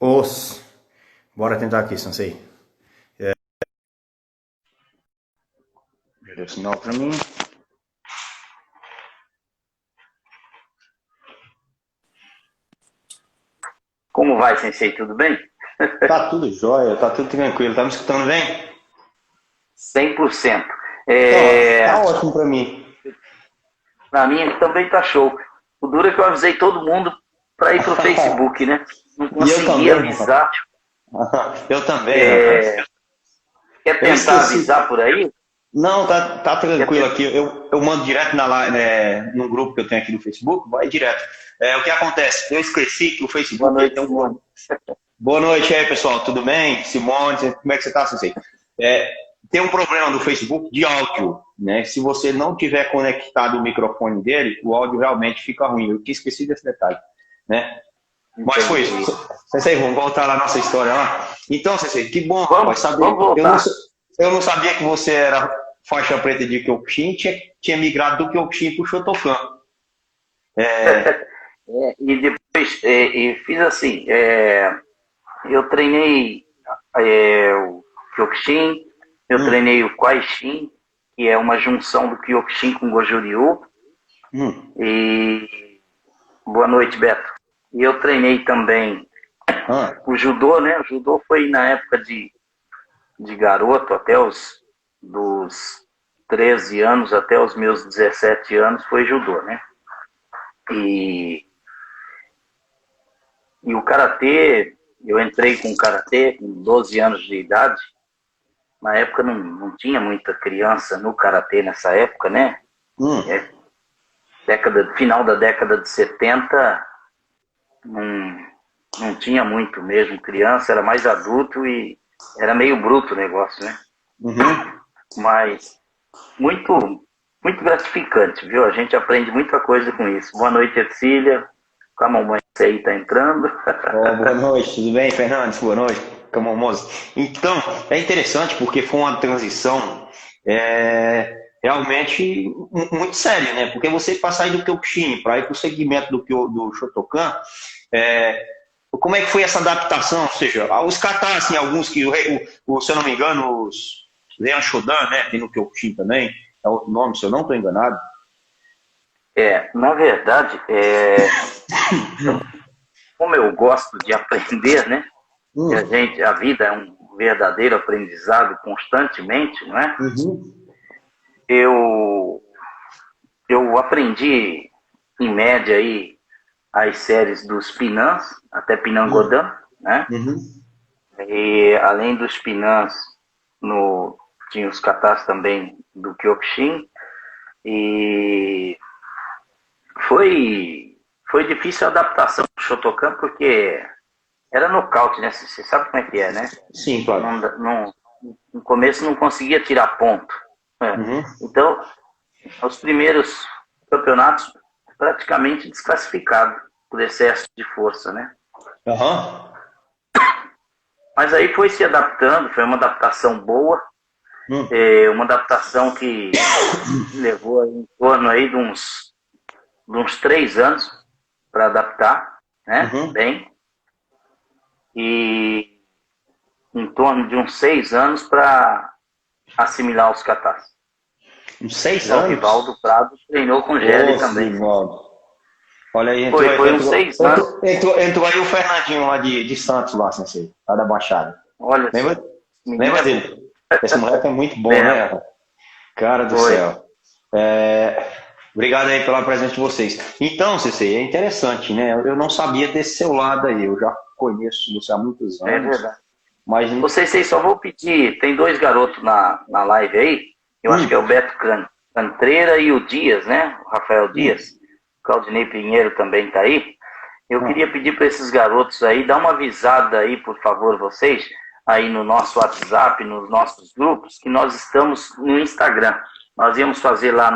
Os. Bora tentar aqui, Sensei. Deu sinal pra mim. Como vai, Sensei? Tudo bem? Tá tudo jóia, tá tudo tranquilo. Tá me escutando bem? 100%. Então, tá ótimo pra mim. Na minha também tá show. O duro é que eu avisei todo mundo para ir pro Facebook, né? Não E eu consegui também, rapaz. avisar. Eu também, rapaz. Quer Eu tentar esqueci. avisar por aí? Não, tá Quer tranquilo tentar? aqui. Eu mando direto no grupo que eu tenho aqui no Facebook, vai direto. O que acontece? Eu esqueci que o Boa Facebook ele noite, tem um Simone. problema. Boa noite aí, pessoal. Tudo bem? Simone, como é que você tá, Sensei? É, tem um problema no Facebook de áudio, né? Se você não tiver conectado o microfone dele, o áudio realmente fica ruim. Eu esqueci desse detalhe, né? Mas foi isso. Entendi. Sensei, vamos voltar lá na nossa história lá. Então, Sensei, que bom, rapaz, Vamos saber. voltar. Eu não sabia que você era faixa preta de Kyokushin, tinha migrado do Kyokushin para o Shotokan. É, E depois e fiz assim, eu treinei o Kyokushin, eu hum, treinei o Kwaishin, que é uma junção do Kyokushin com Goju-Ryu. hum, E boa noite, Beto. E eu treinei também ah, o judô, né? O judô foi na época de garoto, até dos 13 anos até os meus 17 anos foi judô, né? E, e o karatê, eu entrei com karatê com 12 anos de idade. Na época não tinha muita criança no karatê nessa época, né? hum, Final da década de 70, não, não tinha muito mesmo criança, era mais adulto e era meio bruto o negócio, né? uhum. Mas muito, muito gratificante, viu? A gente aprende muita coisa com isso. Boa noite, Ercília. Com a mamãe aí tá entrando. Oh, boa noite, tudo bem, Fernandes? Boa noite, Camomoso. Então, é interessante porque foi uma transição realmente muito séria, né? Porque você passar aí do Kyokushin para ir para o segmento do Shotokan, é, como é que foi essa adaptação? Ou seja, os katas, assim, alguns que, se eu não me engano, os Leon Shodan, né? Tem no Kyokushin também, é outro nome, se eu não estou enganado. Na verdade, como eu gosto de aprender, né? E Hum, a vida é um verdadeiro aprendizado constantemente, não é? uhum, Eu, eu aprendi, em média, aí, as séries dos Pinãs, até hum, Pinangodan, né? uhum. E além dos Pinãs, tinha os katas também do Kyokushin. E foi, foi difícil a adaptação do Shotokan, porque era nocaute, né? Você sabe como é que é, né? Sim, claro. No começo não conseguia tirar ponto. É. Uhum. Então, os primeiros campeonatos praticamente desclassificado por excesso de força, né? Aham. Mas aí foi se adaptando, foi uma adaptação boa, Hum, uma adaptação que levou em torno aí de uns 3 anos para adaptar, né? uhum. Bem, e em torno de uns 6 anos para assimilar os katas. Uns 6 O anos? Rivaldo Prado treinou com Gelli Ô, também. Rivaldo. Olha aí, Foi uns 6 anos. entrou aí o Fernandinho lá de Santos, lá, Sensei, lá da Baixada. Olha só, Lembra, menino lembra é bom. dele? Esse moleque é muito bom, Lembro, né? Cara do foi. céu. É, obrigado aí pela presença de vocês. Então, Sensei, é interessante, né? Eu não sabia desse seu lado aí. Eu já conheço você há muitos É anos, verdade. mas. Vocês só vou pedir, tem dois garotos na live aí, eu acho que é o Hum, Beto Cantreira e o Dias, né? O Rafael Dias. hum, O Claudinei Pinheiro também tá aí. Eu ah, queria pedir para esses garotos aí, dar uma avisada aí, por favor, vocês, aí no nosso WhatsApp, nos nossos grupos, que nós estamos no Instagram. Nós íamos fazer lá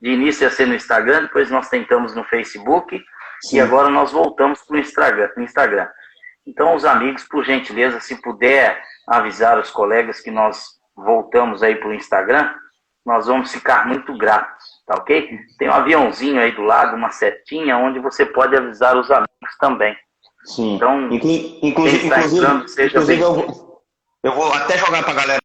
de início ia ser no Instagram, depois nós tentamos no Facebook, e sim. agora nós voltamos para o Instagram. Então, os amigos, por gentileza, se puder avisar os colegas que nós voltamos aí para o Instagram, nós vamos ficar muito gratos, tá ok? Tem um aviãozinho aí do lado, uma setinha, onde você pode avisar os amigos também. Sim. Então, Inclusive, está entrando, seja bem-vindo. Eu vou até jogar para a galera.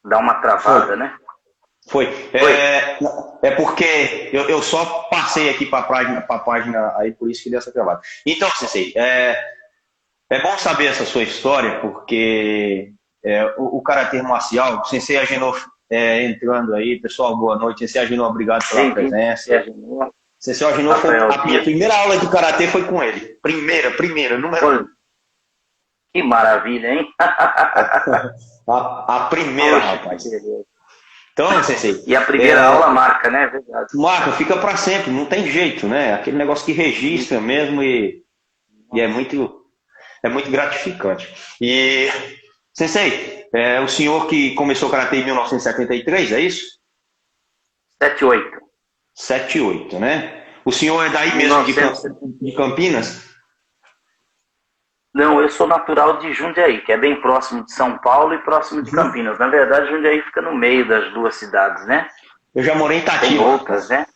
Dar uma travada, Foi. né? Foi. Foi. É porque eu só passei aqui para a página aí, por isso que deu essa travada. Então, Sensei, é bom saber essa sua história, porque o Karatê marcial, o Sensei Agenor entrando aí, pessoal, boa noite. Sensei Agenor, obrigado pela presença. Sensei Agenor, a minha primeira aula de Karatê foi com ele. Primeira, número 1. Que maravilha, hein? a primeira, rapaz. Então, Sensei. E a primeira aula marca, né? É verdade. Marca, fica para sempre, não tem jeito, né? Aquele negócio que registra mesmo e é muito gratificante. E, Sensei, o senhor que começou o Karatê em 1973, é isso? 78. 78, né? O senhor é daí mesmo de Campinas? Não, eu sou natural de Jundiaí, que é bem próximo de São Paulo e próximo de Campinas. Na verdade, Jundiaí fica no meio das duas cidades, né? Eu já morei em Itatiba. Tem outras, né?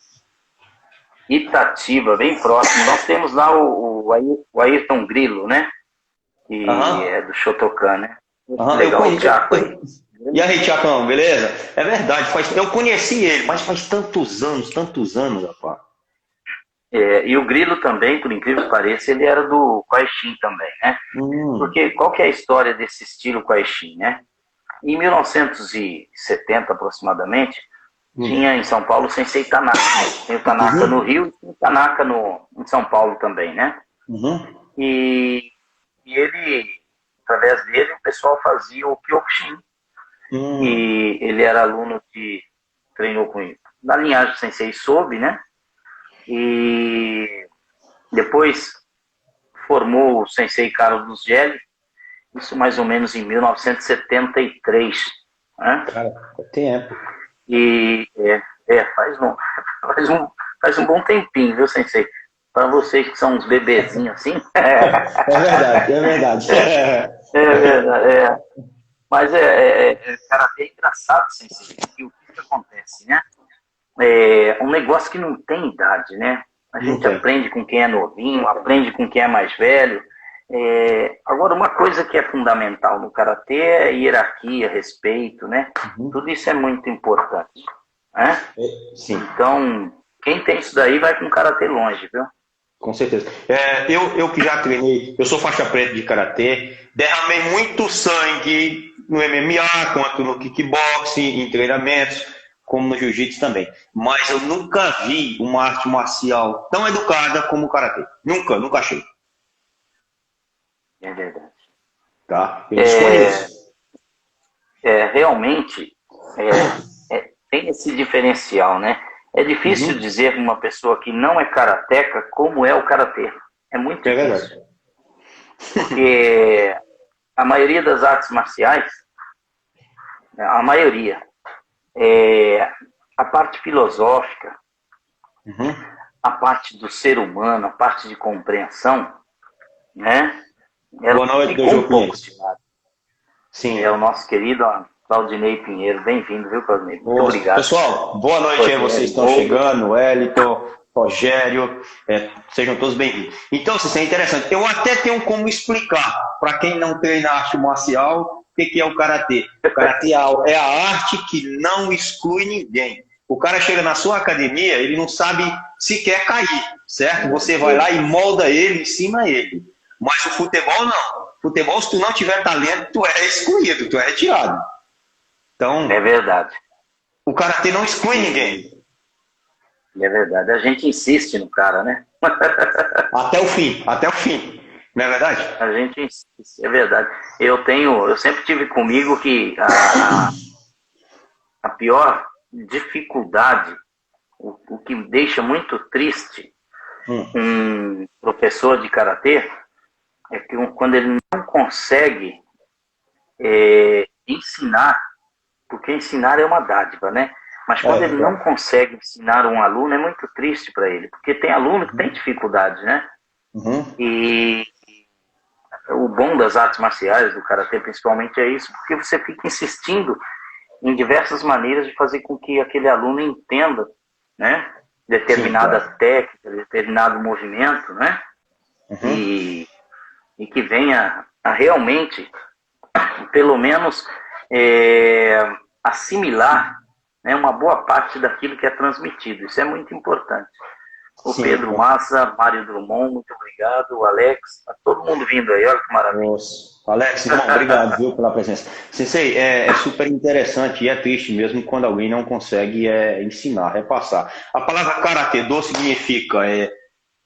Itatiba, bem próximo. Nós temos lá o Ayrton Grilo, né? Que é do Shotokan, né? Legal, o Tiago. E aí, Tiacão, beleza? É verdade, eu conheci ele, mas faz tantos anos, rapaz. E o Grilo também, por incrível que pareça, ele era do Kwaishin também, né? Porque qual que é a história desse estilo Kwaishin, né? Em 1970, aproximadamente, tinha em São Paulo o Sensei Tanaka. Tem o Tanaka no Rio e tem o Tanaka em São Paulo também, né? E ele, através dele, o pessoal fazia o Kyokushin. E ele era aluno que treinou com ele. Na linhagem do Sensei Sobe, né? E depois formou o Sensei Carlos Gelli, isso mais ou menos em 1973. Né? Cara, tempo. E faz um bom tempinho, viu, Sensei? Para vocês que são uns bebezinhos assim. É verdade. É verdade. Mas Karatê é engraçado, Sensei. E o que acontece, né? É um negócio que não tem idade, né? A gente aprende com quem é novinho, aprende com quem é mais velho. Agora, uma coisa que é fundamental no Karatê é hierarquia, respeito, né? Tudo isso é muito importante. Né? Sim. Então, quem tem isso daí vai com o Karatê longe, viu? Com certeza. Eu que já treinei, eu sou faixa preta de Karatê, derramei muito sangue no MMA, quanto no kickboxing, em treinamentos, como no jiu-jitsu também. Mas eu nunca vi uma arte marcial tão educada como o Karatê. Nunca achei. É verdade. Tá? Eu desconheço. Realmente, tem esse diferencial, né? É difícil dizer uma pessoa que não é karateca como é o karatê. É muito difícil. Verdade. Porque a maioria das artes marciais, a maioria, a parte filosófica, a parte do ser humano, a parte de compreensão, né? Boa noite, ficou um pouco de lado. Sim. É o nosso querido Claudinei Pinheiro. Bem-vindo, viu, Claudinei? Muito obrigado. Pessoal, boa noite aí, vocês estão chegando, Wellington, Rogério, sejam todos bem-vindos. Então, isso é interessante. Eu até tenho como explicar, para quem não treina arte marcial, o que é o Karatê. O Karatê é a arte que não exclui ninguém. O cara chega na sua academia, ele não sabe se quer cair, certo? Você vai lá e molda ele, ensina ele. Mas o futebol não. Futebol, se tu não tiver talento, tu é excluído, tu é retirado. Então, é verdade. O Karatê não exclui ninguém. É verdade. A gente insiste no cara, né? Até o fim. Não é verdade? A gente insiste, é verdade. Eu sempre tive comigo que a pior dificuldade, o que me deixa muito triste um professor de karatê é que quando ele não consegue ensinar, porque ensinar é uma dádiva, né? Mas quando ele não consegue ensinar um aluno, é muito triste para ele, porque tem aluno que tem dificuldade, né? E o bom das artes marciais, do karatê principalmente, é isso, porque você fica insistindo em diversas maneiras de fazer com que aquele aluno entenda, né, determinada técnica, determinado movimento, né, e que venha a realmente, pelo menos, assimilar, né, uma boa parte daquilo que é transmitido. Isso é muito importante. O Pedro Massa, Mário Drummond, muito obrigado. O Alex, tá todo mundo vindo aí, olha que maravilha. Nossa. Alex, irmão, obrigado, viu, pela presença. Sensei, é super interessante e é triste mesmo quando alguém não consegue ensinar, repassar. A palavra karatê-do significa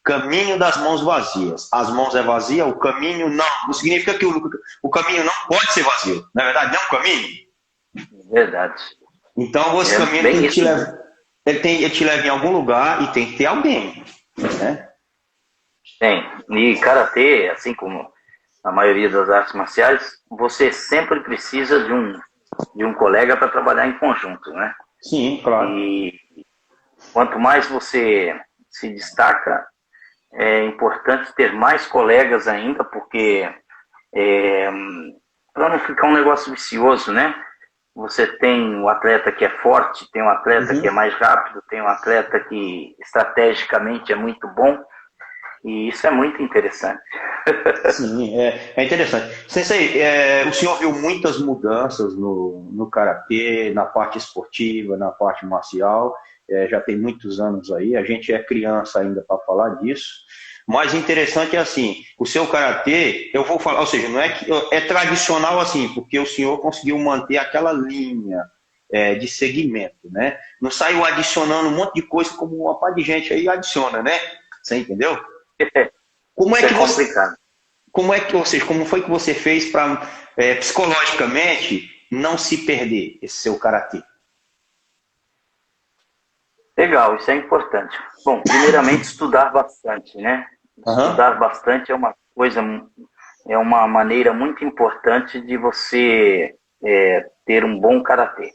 caminho das mãos vazias. As mãos é vazia, o caminho não. Não significa que o caminho não pode ser vazio. Na verdade, não é um caminho. Verdade. Então, esse caminho ele te leva em algum lugar e tem que ter alguém, né? Tem. E karatê, assim como a maioria das artes marciais, você sempre precisa de um colega para trabalhar em conjunto, né? Sim, claro. E quanto mais você se destaca, é importante ter mais colegas ainda, porque para não ficar um negócio vicioso, né? Você tem o atleta que é forte, tem o atleta que é mais rápido, tem o atleta que estrategicamente é muito bom, e isso é muito interessante. Sim, é interessante. Sensei, o senhor viu muitas mudanças no karatê, na parte esportiva, na parte marcial, já tem muitos anos aí, a gente é criança ainda para falar disso. Mas interessante é assim, o seu karatê, eu vou falar, ou seja, não é que é tradicional assim, porque o senhor conseguiu manter aquela linha de segmento, né? Não saiu adicionando um monte de coisa como uma par de gente aí adiciona, né? Você entendeu? Como é que complicado. Ou seja, como foi que você fez para psicologicamente não se perder esse seu karatê? Legal, isso é importante. Bom, primeiramente estudar bastante, né? Estudar bastante é uma coisa, é uma maneira muito importante de você ter um bom karatê.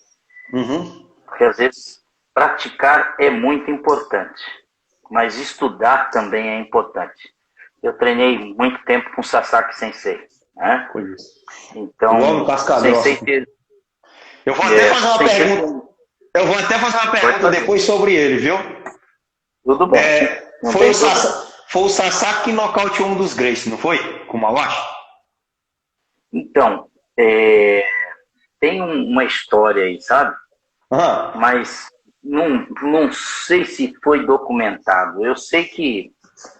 Porque às vezes praticar é muito importante, mas estudar também é importante. Eu treinei muito tempo com Sasaki Sensei, né? Então, Sensei eu vou até fazer uma pergunta. Eu vou até fazer uma pergunta depois sobre ele, viu? Tudo bom. Foi o Sasaki que nocauteou um dos Gracie, não foi? Com o Mawashi? Então, tem uma história aí, sabe? Mas não sei se foi documentado. Eu sei que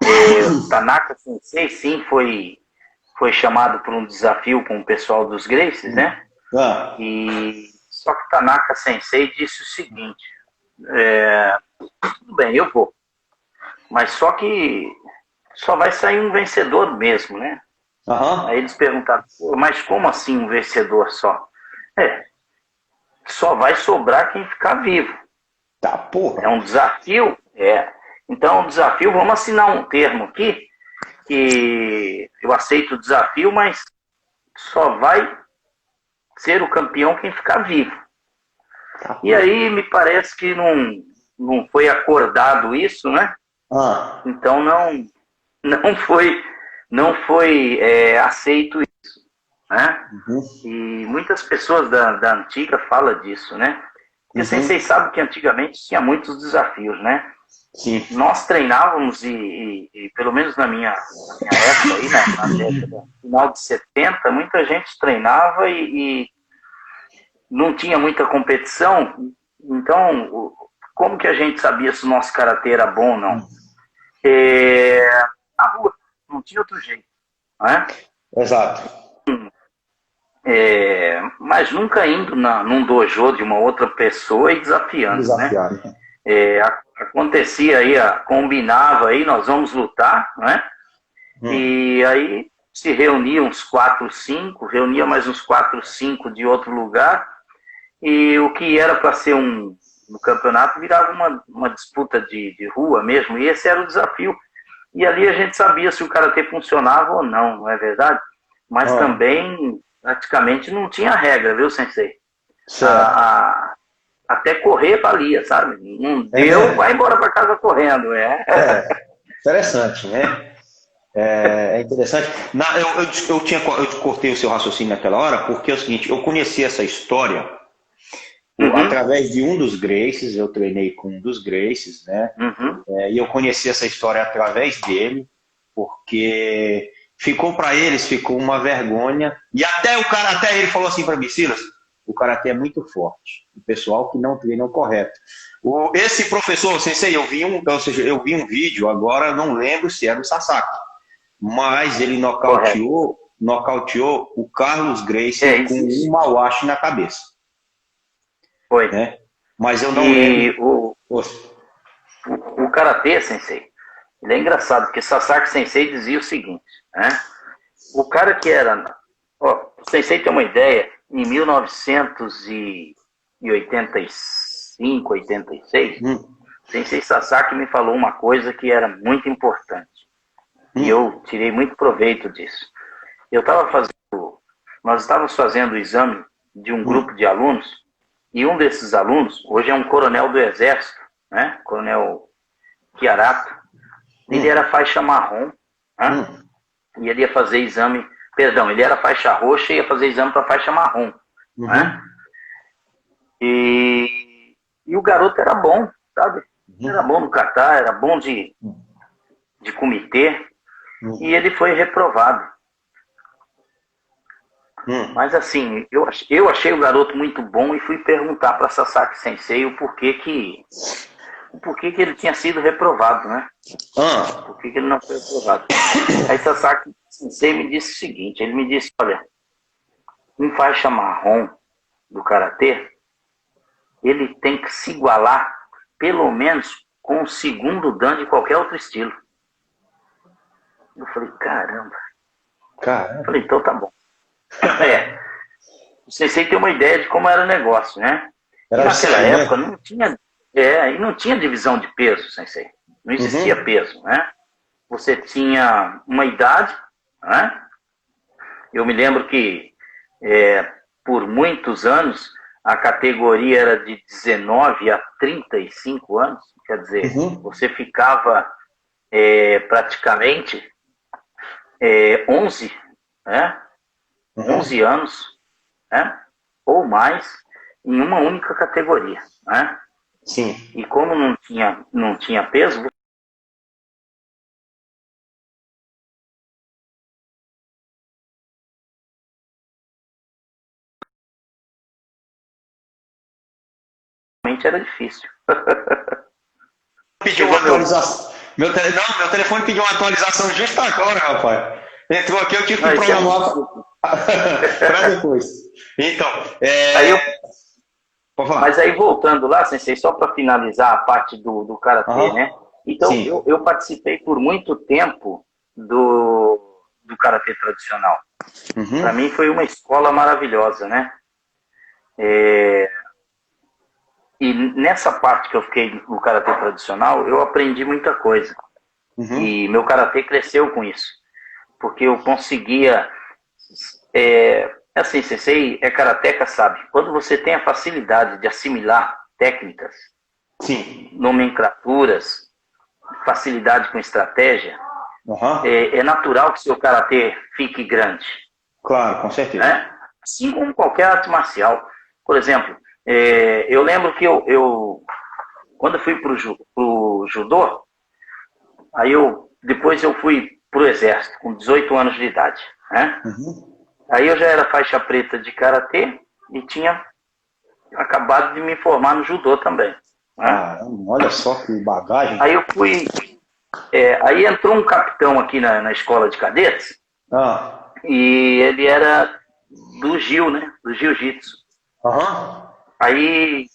o Tanaka Sensei, sim, foi chamado por um desafio com o pessoal dos Gracies, né? Só que Tanaka Sensei disse o seguinte, tudo bem, eu vou, mas só que só vai sair um vencedor mesmo, né? Aí eles perguntaram, mas como assim um vencedor só? Só vai sobrar quem ficar vivo. Tá, porra. É um desafio? Então é um desafio, vamos assinar um termo aqui, que eu aceito o desafio, mas só vai ser o campeão quem ficar vivo. E aí me parece que não foi acordado isso, né? Então não foi aceito isso, né? E muitas pessoas da antiga falam disso, né? Porque vocês sabem que antigamente tinha muitos desafios, né? Sim. Nós treinávamos e pelo menos na minha época aí, na década final de 70, muita gente treinava e não tinha muita competição. Então, como que a gente sabia se o nosso karatê era bom ou não? Na rua, não tinha outro jeito, né? Exato. Mas nunca indo num dojo de uma outra pessoa e desafiando, né? Acontecia aí, combinava aí, nós vamos lutar, né? E aí se reuniam uns 4, 5, reunia mais uns 4, 5 de outro lugar, e o que era para ser um campeonato virava uma disputa de rua mesmo, e esse era o desafio. E ali a gente sabia se o karatê funcionava ou não, não é verdade? Mas também, praticamente, não tinha regra, viu, Sensei? Até correr valia, sabe? Não deu, vai embora para casa correndo. Interessante, né? É interessante. Eu cortei o seu raciocínio naquela hora, porque é o seguinte, eu conheci essa história através de um dos Gracies, eu treinei com um dos Gracies, né? E eu conheci essa história através dele, porque ficou uma vergonha. E até ele falou assim para mim, Silas, o karatê é muito forte. O pessoal que não treina o correto. Esse professor, sensei, eu vi um vídeo, agora não lembro se era o Sasaki, mas ele nocauteou o Carlos Gracie com um mawashi na cabeça. Foi. Né? Mas eu não lembro. O karatê, sensei, ele é engraçado, porque Sasaki Sensei dizia o seguinte, né? O cara que era... o sensei tem uma ideia, em 1985, 86, Sensei Sasaki me falou uma coisa que era muito importante. E eu tirei muito proveito disso. Nós estávamos fazendo o exame de um grupo de alunos, e um desses alunos, hoje é um coronel do Exército, né? Coronel Chiarato. Ele era faixa marrom, né? E ele ia fazer exame, ele era faixa roxa e ia fazer exame para faixa marrom. Né? E o garoto era bom, sabe? Era bom no kata, era bom de comitê, e ele foi reprovado. Mas assim, eu achei o garoto muito bom e fui perguntar para Sasaki Sensei o porquê que ele tinha sido reprovado, né? Por que ele não foi reprovado? Aí Sasaki Sensei me disse o seguinte, ele me disse, olha, em faixa marrom do karatê, ele tem que se igualar pelo menos com o segundo dan de qualquer outro estilo. Eu falei, caramba. Eu falei, então tá bom. O Sensei tem uma ideia de como era o negócio, né? Naquela época não tinha divisão de peso, Sensei. Não existia peso, né? Você tinha uma idade, né? Eu me lembro que por muitos anos a categoria era de 19 a 35 anos, quer dizer, você ficava praticamente 11, né? 11 anos, né? Ou mais, em uma única categoria, né? Sim. E como não tinha peso, realmente era difícil. Pediu uma atualização. Meu telefone pediu uma atualização justo agora, rapaz. Entrou aqui, eu tive que programar para depois. Então, mas aí voltando lá, Sensei, só para finalizar a parte do karatê, né? Então, eu participei por muito tempo do karatê tradicional. Para mim foi uma escola maravilhosa, né? E nessa parte que eu fiquei no karatê tradicional, eu aprendi muita coisa. E meu karatê cresceu com isso. Porque eu conseguia... assim, Sensei é karateca, sabe? Quando você tem a facilidade de assimilar técnicas, nomenclaturas, facilidade com estratégia, é natural que seu karatê fique grande. Claro, com certeza. Né? Assim como qualquer arte marcial. Por exemplo, eu lembro que quando eu fui pro judô, aí depois eu fui pro exército, com 18 anos de idade. Né? Aí eu já era faixa preta de karatê e tinha acabado de me formar no judô também. Né? Olha só que bagagem. Aí eu fui... aí entrou um capitão aqui na escola de cadetes, e ele era do Gil, né? Do jiu-jitsu. Aí,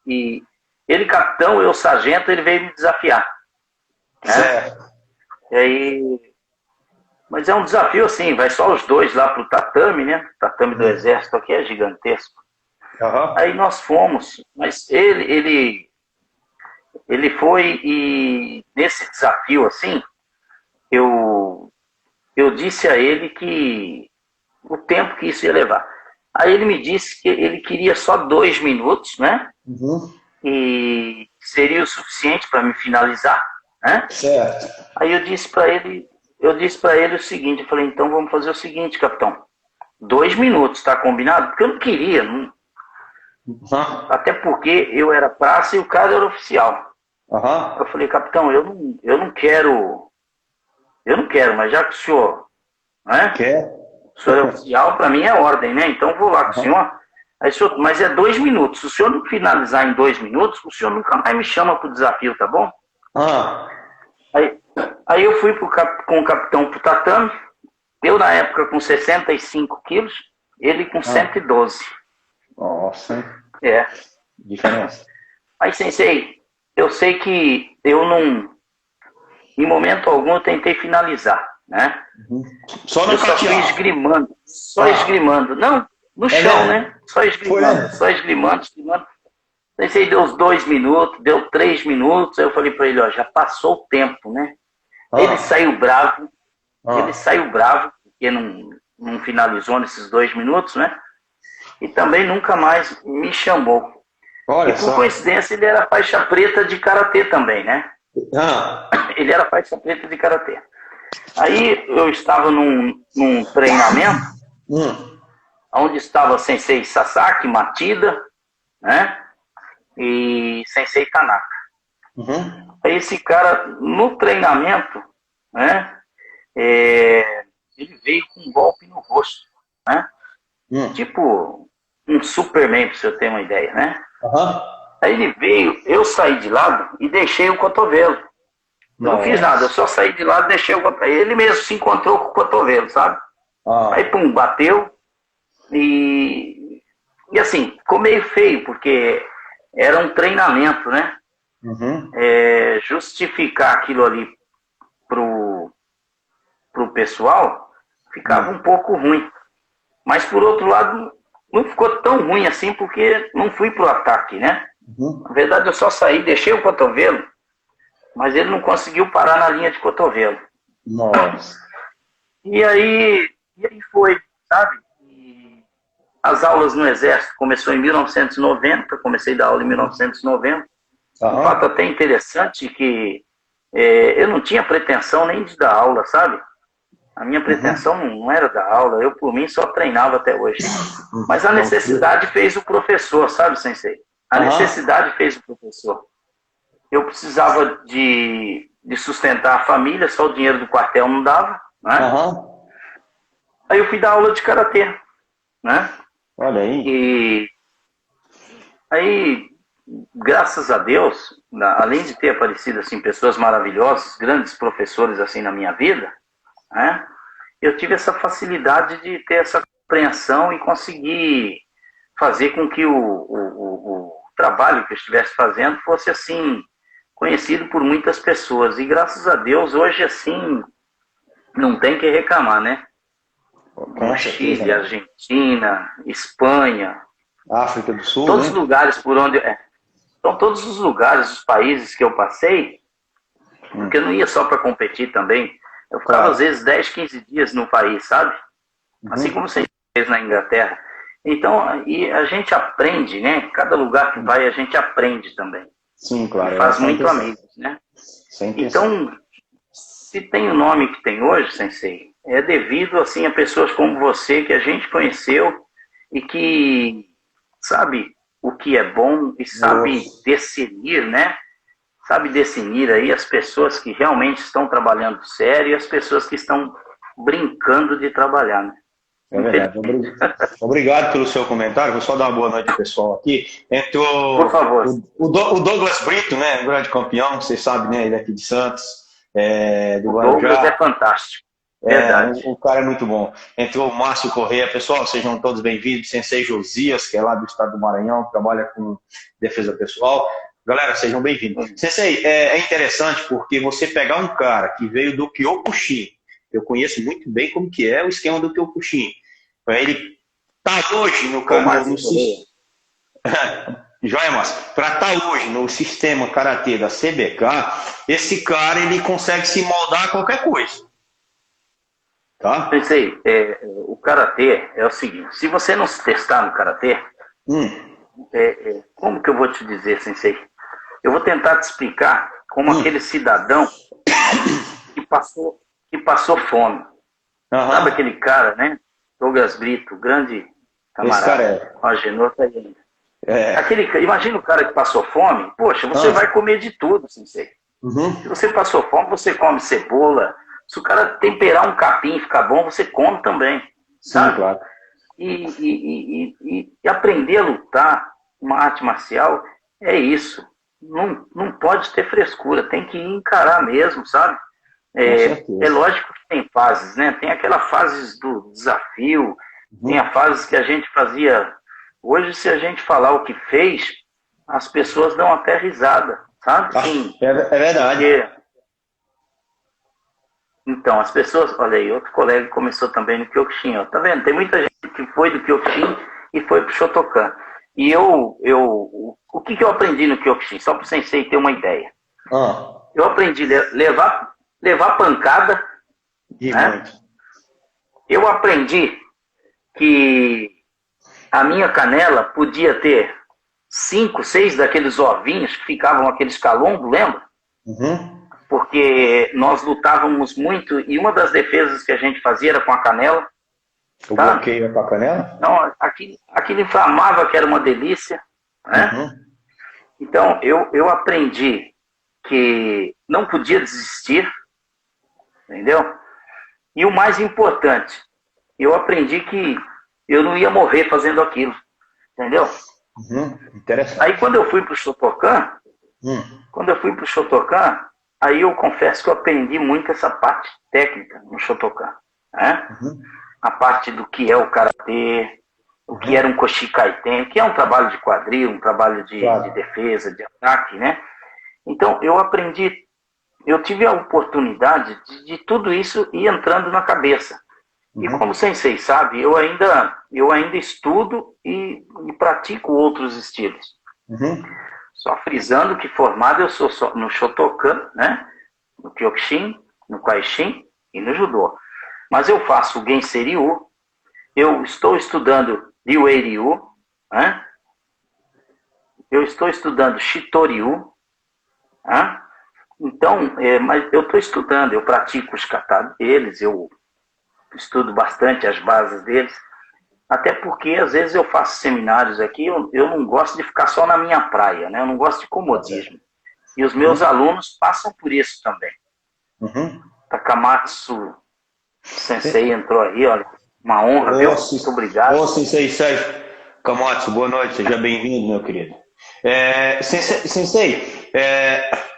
ele capitão, eu sargento, ele veio me desafiar. Né? Certo. E aí, mas é um desafio assim, vai só os dois lá pro tatame, né? O tatame do exército aqui é gigantesco. Aí nós fomos, mas ele foi, e nesse desafio assim, eu disse a ele que o tempo que isso ia levar. Aí ele me disse que ele queria só 2 minutos, né? E seria o suficiente para me finalizar, né? Certo. Aí eu disse para ele, eu disse para ele o seguinte, eu falei, então vamos fazer o seguinte, capitão. 2 minutos, tá combinado? Porque eu não queria, não... Até porque eu era praça e o cara era oficial. Eu falei, capitão, eu não quero, mas já que o senhor, né? O senhor é oficial, para mim é ordem, né? Então eu vou lá com o senhor. Aí, senhor, mas é 2 minutos. Se o senhor não finalizar em 2 minutos, o senhor nunca mais me chama pro desafio, tá bom? Aí eu fui com o capitão pro tatame. Eu, na época, com 65 quilos, ele com 112. Nossa. É. Diferença. Aí, sensei, eu sei que eu não... Em momento algum eu tentei finalizar, né? Só no eu só fui esgrimando. Só esgrimando. Não, no chão, né? Só esgrimando. Só esgrimando. Sensei, deu uns 2 minutos, deu 3 minutos. Aí eu falei pra ele, ó, já passou o tempo, né? Ele saiu bravo. Ele saiu bravo, porque não finalizou nesses 2 minutos, né? E também nunca mais me chamou. Olha e por coincidência, ele era faixa preta de karatê também, né? Ele era faixa preta de karatê. Aí eu estava num treinamento, onde estava Sensei Sasaki, Matida, né? E Sensei Tanaka. Aí esse cara, no treinamento, né? Ele veio com um golpe no rosto, né? Tipo um Superman, pra você ter uma ideia, né? Aí ele veio, eu saí de lado e deixei o cotovelo. Eu não fiz nada, eu só saí de lado e deixei o cotovelo. Ele mesmo se encontrou com o cotovelo, sabe? Aí, pum, bateu. E assim, ficou meio feio, porque era um treinamento, né? Justificar aquilo ali pro pessoal ficava um pouco ruim. Mas, por outro lado, não ficou tão ruim assim, porque não fui pro ataque, né? Na verdade, eu só saí, deixei o cotovelo, mas ele não conseguiu parar na linha de cotovelo. Nossa. E aí foi, sabe? E as aulas no Exército começou em 1990, comecei a dar aula em 1990. Um fato até interessante que eu não tinha pretensão nem de dar aula, sabe? A minha pretensão não era dar aula, eu por mim só treinava até hoje. Mas a necessidade fez o professor, sabe, Sensei? A necessidade fez o professor. Eu precisava de sustentar a família, só o dinheiro do quartel não dava, né? Aí eu fui dar aula de karatê, né? Olha aí. E aí, graças a Deus, além de ter aparecido assim pessoas maravilhosas, grandes professores assim na minha vida, né? Eu tive essa facilidade de ter essa compreensão e conseguir fazer com que o trabalho que eu estivesse fazendo fosse assim conhecido por muitas pessoas. E graças a Deus hoje assim não tem que reclamar, né? No Chile, Argentina, Espanha, África do Sul, todos os lugares por onde são todos os lugares, os países que eu passei, porque eu não ia só para competir também. Eu ficava, às vezes, 10, 15 dias no país, sabe? Assim como você fez na Inglaterra. Então, e a gente aprende, né? Cada lugar que vai, a gente aprende também. Sim, claro. E faz muito amigos, né? Então, se tem o nome que tem hoje, Sensei, é devido, assim, a pessoas como você, que a gente conheceu e que sabe o que é bom e sabe discernir, né? Sabe definir aí as pessoas que realmente estão trabalhando sério e as pessoas que estão brincando de trabalhar, né? É verdade. Obrigado pelo seu comentário. Vou só dar uma boa noite pessoal aqui. Entrou por favor. O Douglas Brito, né? Um grande campeão, vocês sabem, né? Ele é aqui de Santos. Do o Douglas é fantástico. Verdade. O cara é muito bom. Entrou o Márcio Correia. Pessoal, sejam todos bem-vindos. Sensei Josias, que é lá do estado do Maranhão, trabalha com defesa pessoal. Galera, sejam bem-vindos. Sensei, é interessante porque você pegar um cara que veio do Kyokushin, eu conheço muito bem como que é o esquema do Kyokushin, para ele estar hoje no canal, Joia, Márcio, para estar hoje no sistema karatê da CBK, esse cara ele consegue se moldar a qualquer coisa. Tá? Sensei, o karatê é o seguinte: se você não se testar no karatê, como que eu vou te dizer, Sensei? Eu vou tentar te explicar como aquele cidadão que que passou fome. Sabe aquele cara, né? Douglas Brito, grande camarada. O Agenor tá aí. Imagina o cara que passou fome. Poxa, você vai comer de tudo, sensei. Se você passou fome, você come cebola. Se o cara temperar um capim e ficar bom, você come também. Sabe? Sim, claro. E aprender a lutar uma arte marcial é isso. Não pode ter frescura, tem que encarar mesmo, sabe? É lógico que tem fases, né? Tem aquela fase do desafio, tem a fase que a gente fazia. Hoje, se a gente falar o que fez, as pessoas dão até risada, sabe? Sim, é verdade. Então, as pessoas... Olha aí, outro colega começou também no Kyokushin, ó. Tá vendo? Tem muita gente que foi do Kyokushin e foi pro Shotokan. E o que eu aprendi no Kyokushin? Só para o sensei ter uma ideia. Eu aprendi a levar pancada. Né? Eu aprendi que a minha canela podia ter 5, 6 daqueles ovinhos que ficavam aqueles calombos, lembra? Porque nós lutávamos muito e uma das defesas que a gente fazia era com a canela. O bloqueio com a canela? Não, aquilo inflamava, que era uma delícia. Né? Então, eu aprendi que não podia desistir, entendeu? E o mais importante, eu aprendi que eu não ia morrer fazendo aquilo, entendeu? Interessante. Aí quando eu fui pro Shotokan, aí eu confesso que eu aprendi muito essa parte técnica no Shotokan, né? A parte do que é o karatê, o que era um Koshikaiten, que é um trabalho de quadril, um trabalho de defesa, de ataque, né? Então eu aprendi, eu tive a oportunidade de tudo isso ir entrando na cabeça. E como o sensei sabe, eu ainda estudo e pratico outros estilos. Só frisando que formado eu sou só no Shotokan, né? No Kyokushin, no Kwaishin e no Judô. Mas eu faço o Gensen-ryu, eu estou estudando Ryu-Ryu, né? Eu estou estudando Shitoryu, né? Então, mas eu estou estudando, eu pratico os kata deles, eu estudo bastante as bases deles, até porque às vezes eu faço seminários aqui, eu não gosto de ficar só na minha praia, né? Eu não gosto de comodismo. E os meus alunos passam por isso também. Takamatsu Sensei entrou aí, olha, uma honra, viu? Muito obrigado. Ô, Sensei Sérgio Kamatsu, boa noite, seja bem-vindo, meu querido. Sensei,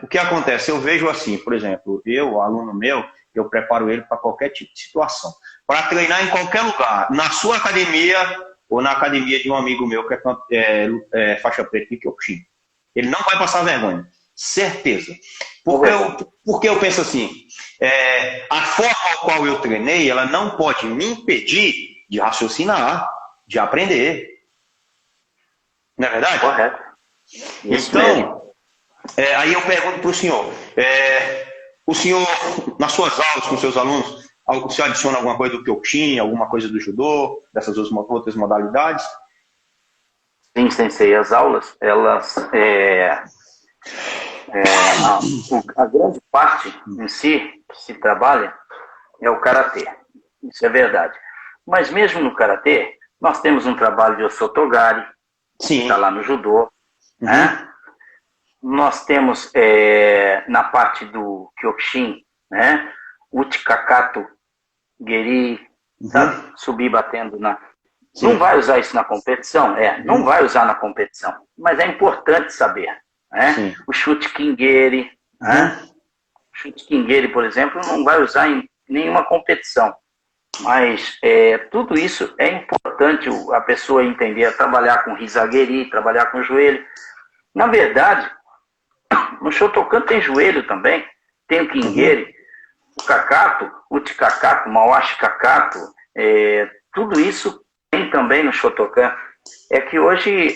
o que acontece? Eu vejo assim, por exemplo, aluno meu, eu preparo ele para qualquer tipo de situação. Para treinar em qualquer lugar, na sua academia ou na academia de um amigo meu que é faixa preta de Kyokushin. Ele não vai passar vergonha, certeza. Porque eu penso assim, a forma ao qual eu treinei, ela não pode me impedir de raciocinar, de aprender. Não é verdade? Correto. Então, aí eu pergunto para o senhor, nas suas aulas com seus alunos, o senhor adiciona alguma coisa do Kyokushin, alguma coisa do Judô, dessas outras modalidades? Sim, sensei, as aulas, elas... a grande parte em si que se trabalha é o karatê. Isso é verdade. Mas mesmo no karatê, nós temos um trabalho de Osotogari, que está lá no judô. Né? Nós temos na parte do Kyokushin, né? Uchikakato, Geri, sabe? Subir batendo na... Sim. Não vai usar isso na competição? Não vai usar na competição. Mas é importante saber. Né? O chute Kingeri, né? O chute Kingeri, por exemplo, não vai usar em nenhuma competição. Mas tudo isso é importante a pessoa entender, trabalhar com Hisageri, trabalhar com joelho. Na verdade, no Shotokan tem joelho também, tem o Kingeri, o Kakato, o Uchikakato, o Mawashi Kakato, tudo isso tem também no Shotokan. É que hoje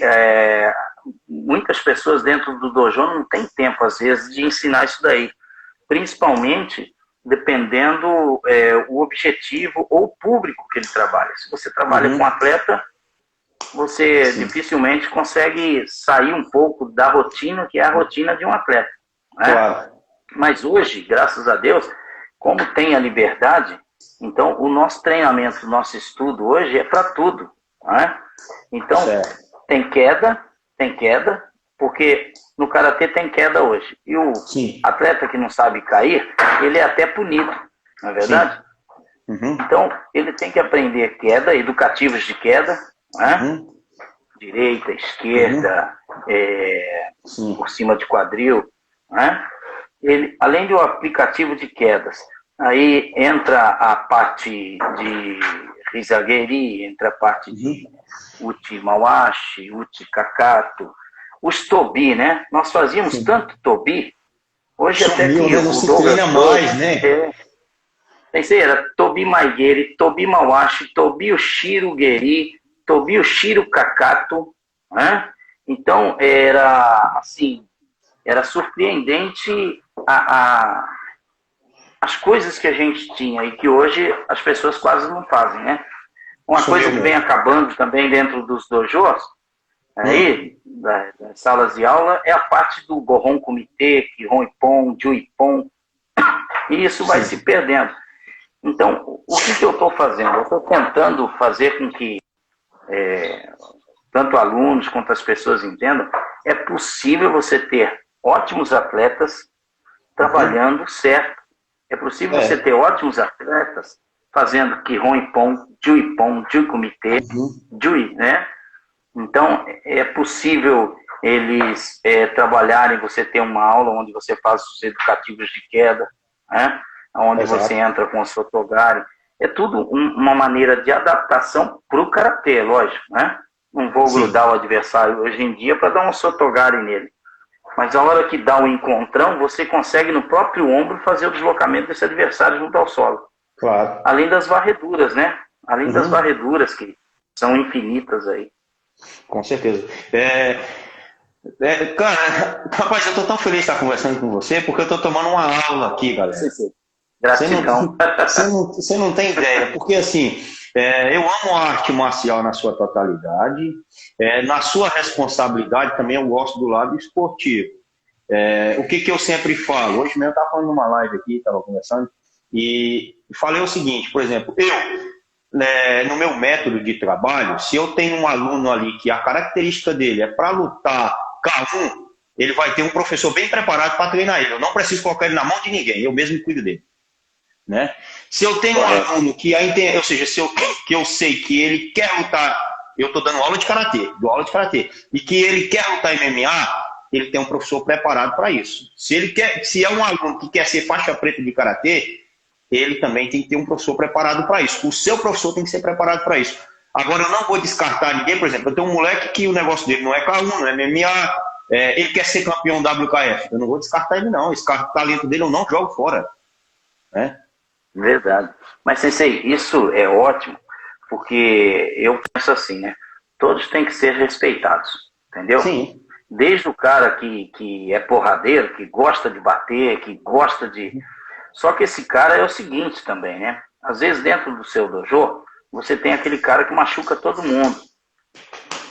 muitas pessoas dentro do dojo não têm tempo, às vezes, de ensinar isso daí. Principalmente dependendo o objetivo ou o público que ele trabalha. Se você trabalha com atleta, você dificilmente consegue sair um pouco da rotina, que é a rotina de um atleta. Né? Claro. Mas hoje, graças a Deus, como tem a liberdade, então o nosso treinamento, o nosso estudo hoje é para tudo. Né? Então, tem queda, porque no karatê tem queda hoje. E o atleta que não sabe cair, ele é até punido, não é verdade? Uhum. Então, ele tem que aprender queda, educativos de queda, né? Uhum. Direita, esquerda, por cima de quadril, né? Ele, além do aplicativo de quedas, aí entra a parte de Rizageri, entra a parte de Uchi Mawashi, Uchi Kakato, os Tobi, né? Nós fazíamos tanto Tobi, hoje até que não se treina mais, né? Pensei, era Tobi Maigeri, Tobi Mawashi, Tobi Ushiro Geri, Tobi Ushiro Kakato, né? Então, era assim, era surpreendente as coisas que a gente tinha e que hoje as pessoas quase não fazem, né? Uma coisa que vem acabando também dentro dos dojos, aí, das salas de aula, é a parte do Gohon Kumite, Kihon Ippon, Ju Ippon, e isso vai se perdendo. Então, o que eu estou fazendo? Eu estou tentando fazer com que tanto alunos quanto as pessoas entendam, é possível você ter ótimos atletas trabalhando certo. É possível você ter ótimos atletas fazendo Kihon Ippon, Ju Kumite, Jui, né? Então, é possível eles trabalharem, você ter uma aula onde você faz os educativos de queda, né? Onde você entra com o Sotogari. É tudo uma maneira de adaptação para o karatê, lógico, né? Não vou grudar o adversário hoje em dia para dar um Sotogari nele. Mas a hora que dá o encontrão, você consegue no próprio ombro fazer o deslocamento desse adversário junto ao solo. Claro. Além das varreduras, né? Além das varreduras que são infinitas aí. Com certeza. Cara, rapaz, eu tô tão feliz de estar conversando com você, porque eu tô tomando uma aula aqui, galera. Gratidão. Você não tem ideia, porque assim, eu amo a arte marcial na sua totalidade, na sua responsabilidade também eu gosto do lado esportivo. O que eu sempre falo, hoje mesmo eu estava falando numa live aqui, estava conversando, e falei o seguinte, por exemplo, no meu método de trabalho, se eu tenho um aluno ali que a característica dele é para lutar K1, ele vai ter um professor bem preparado para treinar ele. Eu não preciso colocar ele na mão de ninguém, eu mesmo cuido dele. Né? Se eu tenho um aluno que, ou seja, que eu sei que ele quer lutar, eu estou dando aula de karatê, e que ele quer lutar MMA, ele tem um professor preparado para isso. Se é um aluno que quer ser faixa preta de karatê, ele também tem que ter um professor preparado para isso. O seu professor tem que ser preparado para isso. Agora, eu não vou descartar ninguém, por exemplo, eu tenho um moleque que o negócio dele não é K1, não é MMA, ele quer ser campeão WKF. Eu não vou descartar ele, não. Esse talento dele eu não jogo fora. Né? Verdade. Mas, Sensei, isso é ótimo, porque eu penso assim, né? Todos têm que ser respeitados, entendeu? Sim. Desde o cara que é porradeiro, que gosta de bater, que gosta de... Só que esse cara é o seguinte também, né? Às vezes dentro do seu dojo, você tem aquele cara que machuca todo mundo.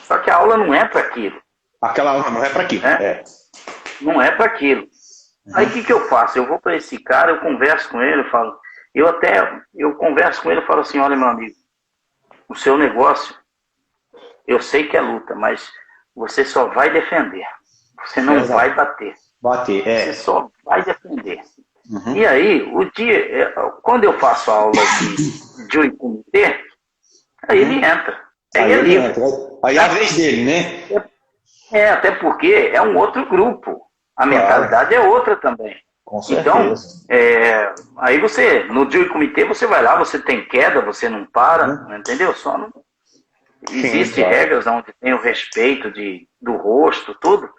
Só que a aula não é para aquilo. Aquela aula não é para aquilo. Não é para aquilo. Aí o que eu faço? Eu vou para esse cara, eu converso com ele, eu falo... Eu converso com ele e falo assim, olha, meu amigo, o seu negócio, eu sei que é luta, mas você só vai defender. Você não vai bater. Você só vai defender. E aí, quando eu faço a aula de Jui Kumite, aí ele entra. Aí é livre. Aí é a vez dele, né? Até porque é um outro grupo. A mentalidade é outra também. Com certeza. Então, aí você, no Jui Kumite, você vai lá, você tem queda, você não para, entendeu? Só não... Existem regras onde tem o respeito do rosto, tudo,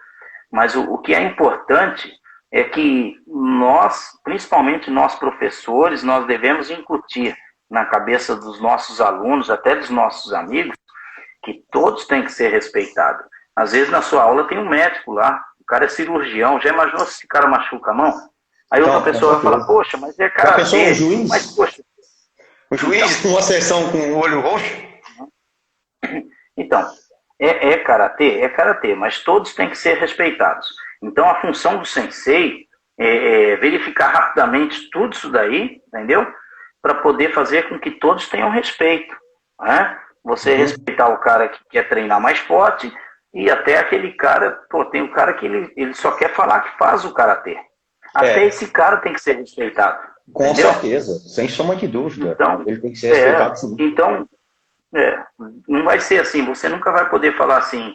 mas o que é importante é que nós, principalmente nós professores, nós devemos incutir na cabeça dos nossos alunos, até dos nossos amigos, que todos têm que ser respeitados. Às vezes na sua aula tem um médico lá, o cara é cirurgião, já imaginou se esse cara machuca a mão? Aí outra pessoa vai falar, poxa, mas é cara dele, juiz? Mas poxa... O juiz com uma sessão com o olho roxo? Então, é karatê, mas todos têm que ser respeitados. Então, a função do sensei verificar rapidamente tudo isso daí, entendeu? Para poder fazer com que todos tenham respeito, né? Você respeitar o cara que quer treinar mais forte e até aquele cara, tem um cara que ele só quer falar que faz o karatê. Até esse cara tem que ser respeitado. Com entendeu? certeza, sem sombra de dúvida. Então, ele tem que ser respeitado sim. Então, não vai ser assim. Você nunca vai poder falar assim,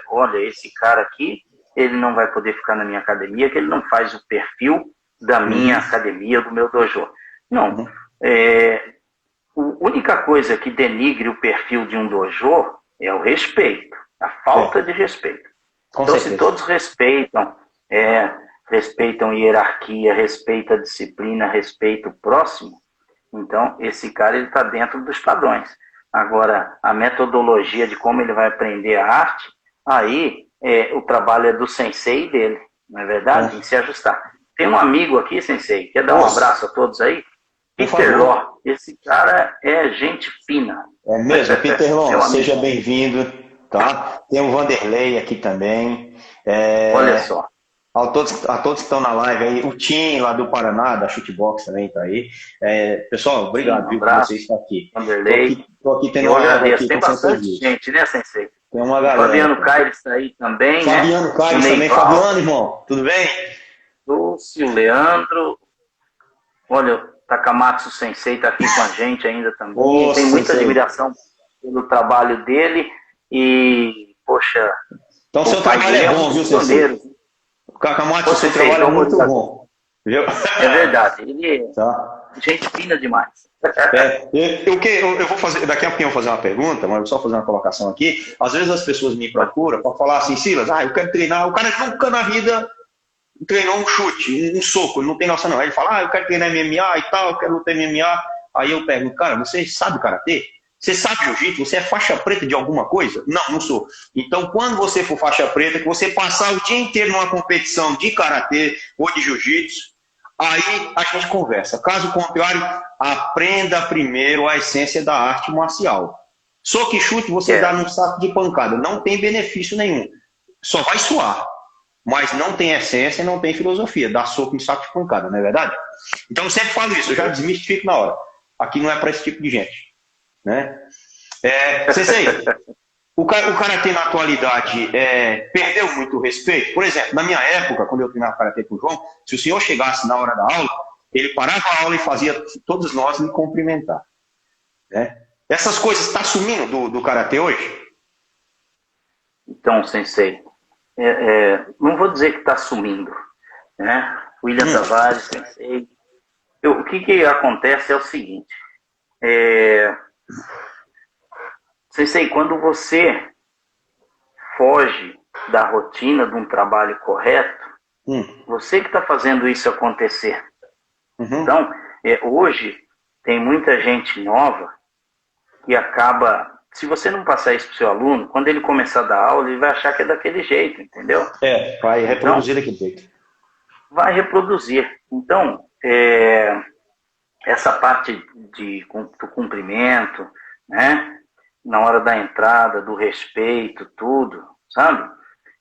olha, esse cara aqui, ele não vai poder ficar na minha academia, que ele não faz o perfil da minha academia, do meu dojo. Não. A única coisa que denigre o perfil de um dojo é o respeito, a falta de respeito. Com então, certeza. se todos respeitam hierarquia, respeitam a disciplina, respeitam o próximo, então esse cara está dentro dos padrões. Agora, a metodologia de como ele vai aprender a arte, aí o trabalho é do sensei dele, não é verdade? Em se ajustar. Tem um amigo aqui, sensei, quer dar um abraço a todos aí? Peter Ló, esse cara é gente fina. É mesmo, Peter Ló, seja bem-vindo, tá? Tem o Vanderlei aqui também. Olha só. A todos que estão na live aí, o Tim lá do Paraná, da Shootbox também está aí. Pessoal, obrigado por você estar aqui. Vanderlei. Estou aqui tendo eu uma agradeço. aqui Tem bastante gente, né, sensei? Tem uma galera. Fabiano Caires está aí também, Fabiano Caires também. Fabiano, irmão, tudo bem? Lúcio, Leandro. Olha, o Takamatsu Sensei está aqui com a gente ainda também. Tem muita admiração pelo trabalho dele e, poxa... Então, seu trabalho é bom, viu, Sensei? O Takamatsu, seu trabalho é muito bom. Viu? É verdade. Ele é gente fina demais. Eu vou fazer, daqui a pouquinho eu vou fazer uma pergunta, mas eu vou só fazer uma colocação aqui. Às vezes as pessoas me procuram para falar assim, Silas, eu quero treinar. O cara nunca na vida treinou um chute, um soco, ele não tem noção não. Aí ele fala, eu quero treinar MMA e tal, eu quero lutar MMA. Aí eu pergunto, cara, você sabe karatê? Você sabe jiu-jitsu? Você é faixa preta de alguma coisa? Não, não sou. Então, quando você for faixa preta, que você passar o dia inteiro numa competição de karatê ou de jiu-jitsu, aí a gente conversa. Caso contrário, aprenda primeiro a essência da arte marcial. Soco e chute você dá num saco de pancada. Não tem benefício nenhum. Só vai suar. Mas não tem essência e não tem filosofia. Dá soco em saco de pancada, não é verdade? Então eu sempre falo isso, eu já desmistifico na hora. Aqui não é para esse tipo de gente. Né? Sensei, o karatê na atualidade perdeu muito respeito. Por exemplo, na minha época, quando eu treinava karatê com o João, se o senhor chegasse na hora da aula, ele parava a aula e fazia todos nós me cumprimentar. Né? Essas coisas estão sumindo do karatê hoje? Então, Sensei, não vou dizer que está sumindo. Né? William Tavares, Sensei. O que acontece é o seguinte. Sensei, quando você foge da rotina de um trabalho correto, você que está fazendo isso acontecer. Então, hoje, tem muita gente nova que acaba... Se você não passar isso para o seu aluno, quando ele começar a dar aula, ele vai achar que é daquele jeito, entendeu? Vai reproduzir daquele jeito. Vai reproduzir. Então, essa parte do cumprimento, né? Na hora da entrada, do respeito, tudo, sabe?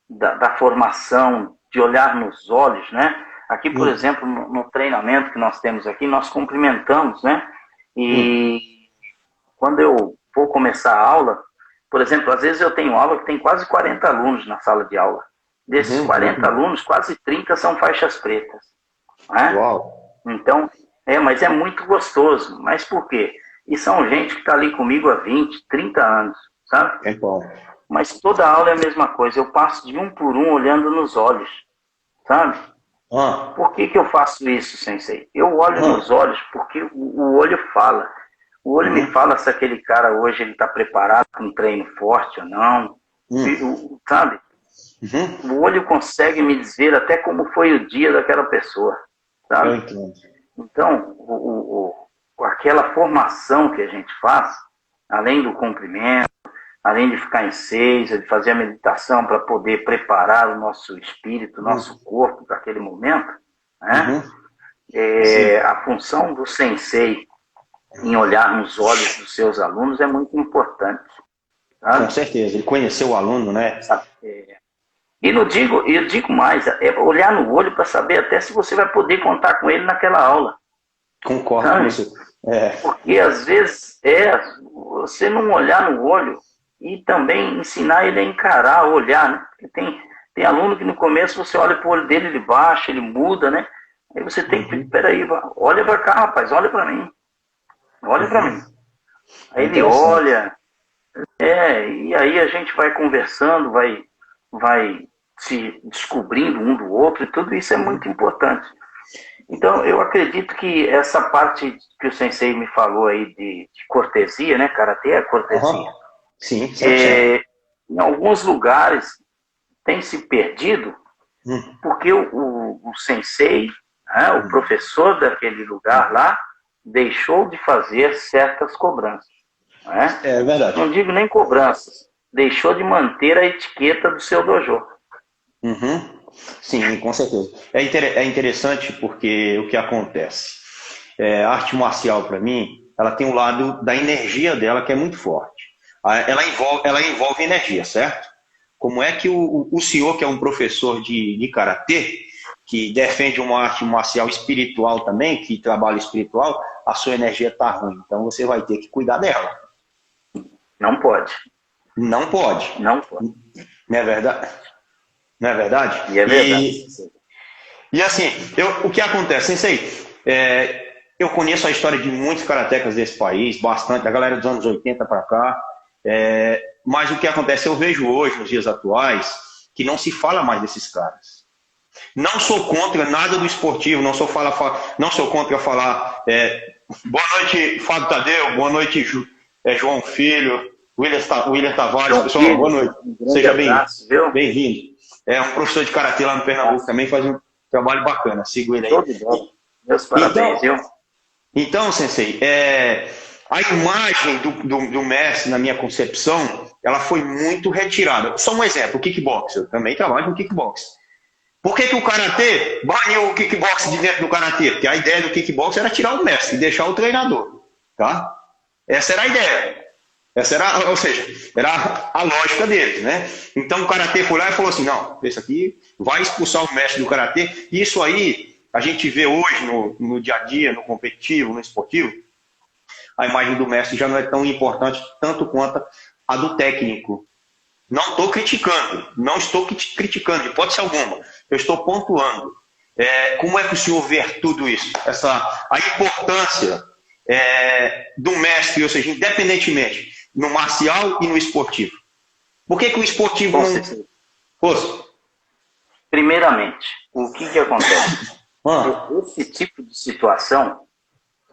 Da formação, de olhar nos olhos, né? Aqui, por exemplo, no treinamento que nós temos aqui, nós cumprimentamos, né? E quando eu vou começar a aula, por exemplo, às vezes eu tenho aula que tem quase 40 alunos na sala de aula. Desses 40 alunos, quase 30 são faixas pretas. Né? Uau. Então, mas é muito gostoso. Mas por quê? E são gente que está ali comigo há 20, 30 anos, sabe? É bom. Mas toda aula é a mesma coisa. Eu passo de um por um olhando nos olhos, sabe? Por que eu faço isso, Sensei? Eu olho nos olhos porque o olho fala. O olho me fala se aquele cara hoje está preparado para um treino forte ou não. Sabe? O olho consegue me dizer até como foi o dia daquela pessoa. Sabe? Então, aquela formação que a gente faz, além do cumprimento, além de ficar em seis, de fazer a meditação para poder preparar o nosso espírito, o nosso corpo para aquele momento, né? A função do sensei em olhar nos olhos dos seus alunos é muito importante. Sabe? Com certeza, ele conheceu o aluno, né? E não digo, eu digo mais, é olhar no olho para saber até se você vai poder contar com ele naquela aula. Concordo Sabe? com você. É. Porque às vezes você não olhar no olho e também ensinar ele a encarar, a olhar, né? Porque tem aluno que no começo você olha pro olho dele, ele baixa, ele muda, né? Aí você tem que, peraí, olha para cá, rapaz, olha para mim. Olha para mim. Aí ele olha, e aí a gente vai conversando, vai se descobrindo um do outro, e tudo isso é muito importante. Então, eu acredito que essa parte que o sensei me falou aí de cortesia, né? Karatê é cortesia. Sim, em alguns lugares tem se perdido porque o sensei, né, o professor daquele lugar lá, deixou de fazer certas cobranças. Né? É verdade. Não digo nem cobranças, deixou de manter a etiqueta do seu dojo. Sim, com certeza. É interessante porque o que acontece? A arte marcial, para mim, ela tem um lado da energia dela que é muito forte. Ela envolve energia, certo? Como é que o senhor, que é um professor de karatê, que defende uma arte marcial espiritual também, que trabalha espiritual, a sua energia está ruim. Então você vai ter que cuidar dela. Não pode. Não pode. Não pode. Não é verdade? Não é verdade? E é verdade. E assim, o que acontece, sensei? Eu conheço a história de muitos karatecas desse país, bastante, a galera dos anos 80 para cá. Mas o que acontece, eu vejo hoje, nos dias atuais, que não se fala mais desses caras. Não sou contra nada do esportivo, não sou contra falar. Boa noite, Fábio Tadeu, boa noite, João Filho, William Tavares, pessoal, boa noite. Seja bem-vindo. É um professor de karatê lá no Pernambuco também, faz um trabalho bacana, sigo ele aí. Meus parabéns, viu? Então, sensei, a imagem do mestre, na minha concepção, ela foi muito retirada. Só um exemplo, o kickbox. Eu também trabalho com kickbox. Por que o karatê baniu o kickbox de dentro do karatê? Porque a ideia do kickbox era tirar o mestre e deixar o treinador. Tá? Essa era a ideia. Ou seja, era a lógica deles, né? Então o karatê foi lá e falou assim, não, esse aqui vai expulsar o mestre do karatê. Isso aí a gente vê hoje no dia a dia, no competitivo, no esportivo, a imagem do mestre já não é tão importante tanto quanto a do técnico. Não estou criticando, de hipótese alguma. Eu estou pontuando. Como é que o senhor vê tudo isso? A importância do mestre, ou seja, independentemente, no marcial e no esportivo. Por que o esportivo não... Poxa. Primeiramente, o que acontece? Esse tipo de situação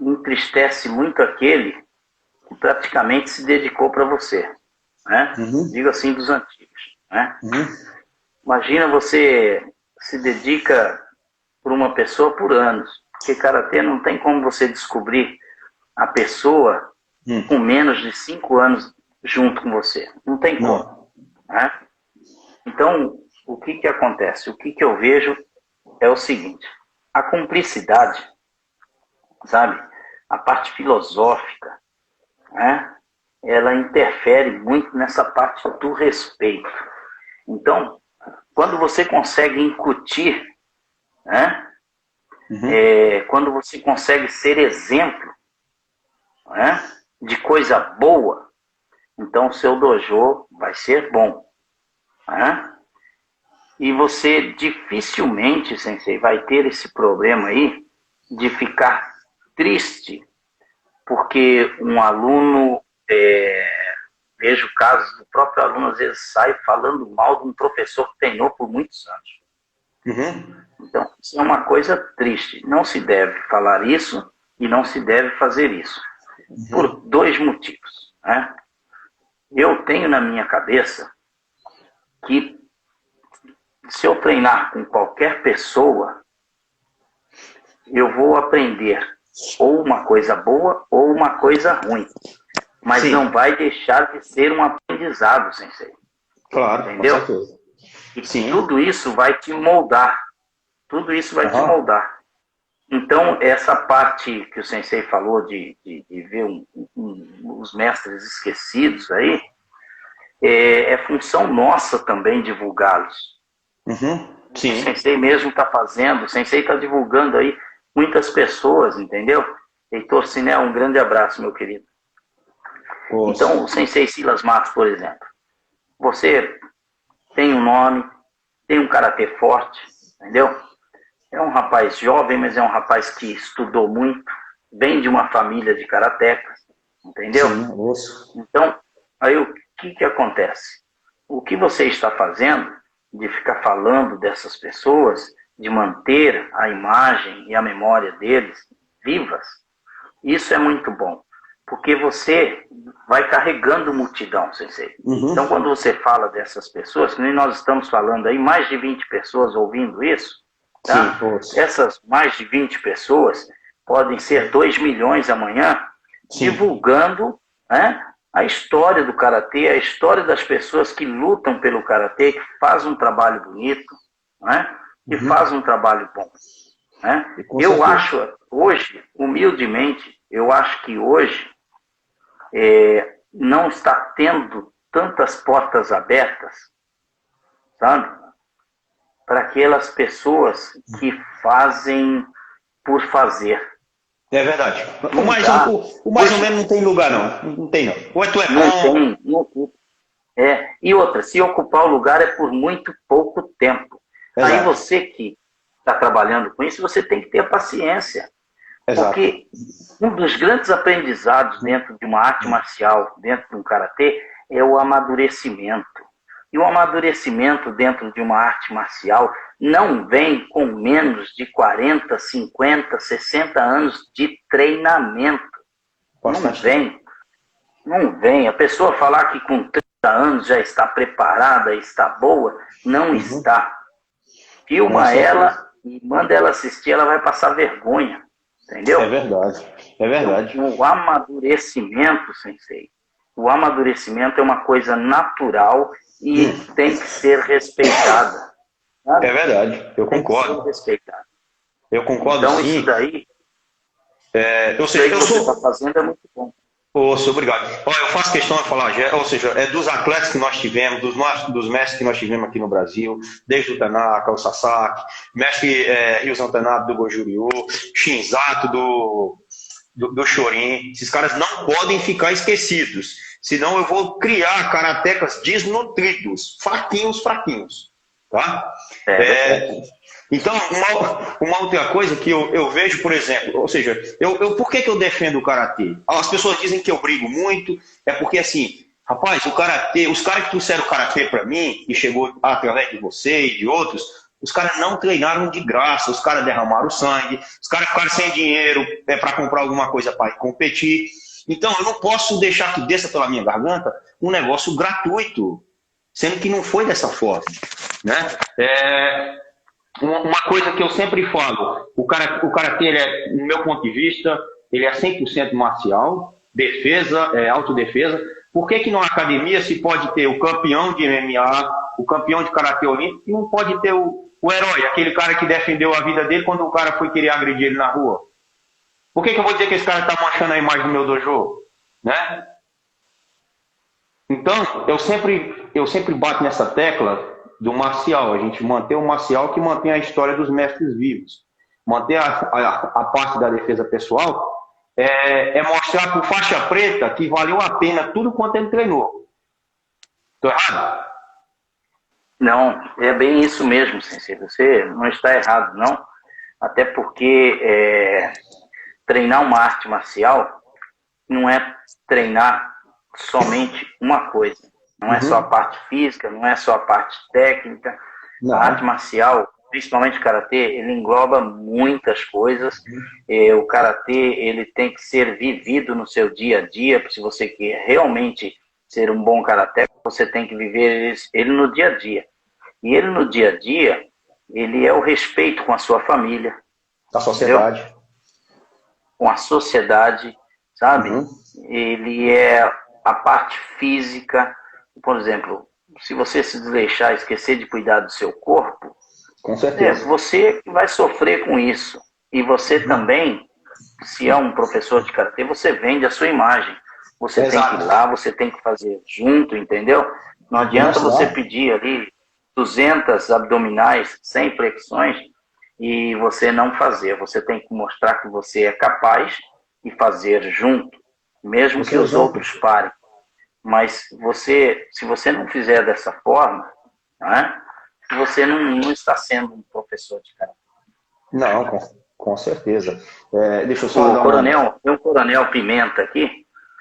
entristece muito aquele que praticamente se dedicou para você. Né? Digo assim, dos antigos. Né? Imagina você se dedica por uma pessoa por anos. Porque karatê não tem como você descobrir a pessoa com menos de 5 anos junto com você. Não tem como. Né? Então, o que acontece? O que eu vejo é o seguinte. A cumplicidade, sabe? A parte filosófica, né? Ela interfere muito nessa parte do respeito. Então, quando você consegue incutir, né? Quando você consegue ser exemplo, né? De coisa boa, então o seu dojo vai ser bom. Né? E você dificilmente, sensei, vai ter esse problema aí de ficar triste porque um aluno, vejo casos do próprio aluno, às vezes sai falando mal de um professor que treinou por muitos anos. Então, isso é uma coisa triste. Não se deve falar isso e não se deve fazer isso. Por 2 motivos. Né? Eu tenho na minha cabeça que se eu treinar com qualquer pessoa, eu vou aprender ou uma coisa boa ou uma coisa ruim. Mas não vai deixar de ser um aprendizado, sensei. Claro, entendeu? Com certeza. E tudo isso vai te moldar. Tudo isso vai te moldar. Então, essa parte que o sensei falou de ver os mestres esquecidos aí, é função nossa também divulgá-los. Sim. O Sensei mesmo está fazendo, o Sensei está divulgando aí muitas pessoas, entendeu? Heitor Sinel, um grande abraço, meu querido. Nossa. Então, o Sensei Silas Matos, por exemplo, você tem um nome, tem um karatê forte, entendeu? É um rapaz jovem, mas é um rapaz que estudou muito, vem de uma família de karatecas, entendeu? Sim, isso. Então, aí o que acontece? O que você está fazendo de ficar falando dessas pessoas, de manter a imagem e a memória deles vivas, isso é muito bom, porque você vai carregando multidão, Sensei. Então, quando você fala dessas pessoas, que nem nós estamos falando aí, mais de 20 pessoas ouvindo isso, tá? Sim, Essas mais de 20 pessoas podem ser 2 milhões amanhã, divulgando, né, a história do karatê, a história das pessoas que lutam pelo karatê, que fazem um trabalho bonito, né, que fazem um trabalho bom. Né? Eu acho, hoje, humildemente, eu acho que hoje não está tendo tantas portas abertas, sabe? Para aquelas pessoas que fazem por fazer. É verdade. O mais ou menos não tem lugar, não. Não tem, não. Ou é tu é bom. Não tem. E outra, se ocupar o lugar é por muito pouco tempo. Exato. Aí você que está trabalhando com isso, você tem que ter paciência. Exato. Porque um dos grandes aprendizados dentro de uma arte marcial, dentro de um karatê, é o amadurecimento. E o amadurecimento dentro de uma arte marcial não vem com menos de 40, 50, 60 anos de treinamento. Não vem. A pessoa falar que com 30 anos já está preparada, está boa, não está. Filma ela e manda ela assistir, ela vai passar vergonha. Entendeu? É verdade. Então, o amadurecimento, Sensei, o amadurecimento é uma coisa natural e tem que ser respeitada. Sabe? É verdade, eu concordo. Tem que ser respeitada. Eu concordo, então, sim. Isso daí, ou seja, que você está fazendo é muito bom. Obrigado. Eu faço questão de falar, ou seja, dos atletas que nós tivemos, dos mestres que nós tivemos aqui no Brasil, desde o Tanaka, o Sasaki, mestre Ryuzan Tanabe do Goju Ryu, Shinzato do Shorin, esses caras não podem ficar esquecidos, senão eu vou criar karatecas desnutridos, fraquinhos, tá? Então, uma outra coisa que eu vejo, por exemplo, ou seja, por que eu defendo o karatê? As pessoas dizem que eu brigo muito, é porque assim, rapaz, o karatê, os caras que trouxeram o karatê para mim, e chegou através de você e de outros, os caras não treinaram de graça, os caras derramaram sangue, os caras ficaram sem dinheiro para comprar alguma coisa para competir. Então, eu não posso deixar que desça pela minha garganta um negócio gratuito, sendo que não foi dessa forma, né? Uma coisa que eu sempre falo, o karatê, no meu ponto de vista, ele é 100% marcial, defesa, autodefesa. Por que numa academia se pode ter o campeão de MMA, o campeão de karatê olímpico, e não pode ter o herói, aquele cara que defendeu a vida dele quando o cara foi querer agredir ele na rua? Por que eu vou dizer que esse cara está manchando a imagem do meu dojo? Né? Então, eu sempre bato nessa tecla do marcial, a gente manter o marcial que mantém a história dos mestres vivos. Manter a parte da defesa pessoal é mostrar para o faixa preta que valeu a pena tudo quanto ele treinou. Estou errado? Não, é bem isso mesmo, Sensei. Você não está errado, não. Até porque treinar uma arte marcial não é treinar somente uma coisa. Não é só a parte física, não é só a parte técnica. Não. A arte marcial, principalmente o karatê, ele engloba muitas coisas. O karatê, ele tem que ser vivido no seu dia a dia. Se você quer realmente ser um bom karateca, você tem que viver ele no dia a dia. E ele no dia a dia, ele é o respeito com a sua família. Com a sociedade. Entendeu? Com a sociedade, sabe? Ele é a parte física. Por exemplo, se você se desleixar, esquecer de cuidar do seu corpo, com certeza. Você vai sofrer com isso. E você também, se é um professor de karatê, você vende a sua imagem. Você tem que ir lá, você tem que fazer junto, entendeu? Não adianta você pedir ali 200 abdominais, 100 flexões, e você não fazer. Você tem que mostrar que você é capaz de fazer junto, mesmo que os outros parem. Mas se você não fizer dessa forma, né, você não está sendo um professor de karatê. Não, com certeza. Deixa eu só dar tem um Coronel Pimenta aqui.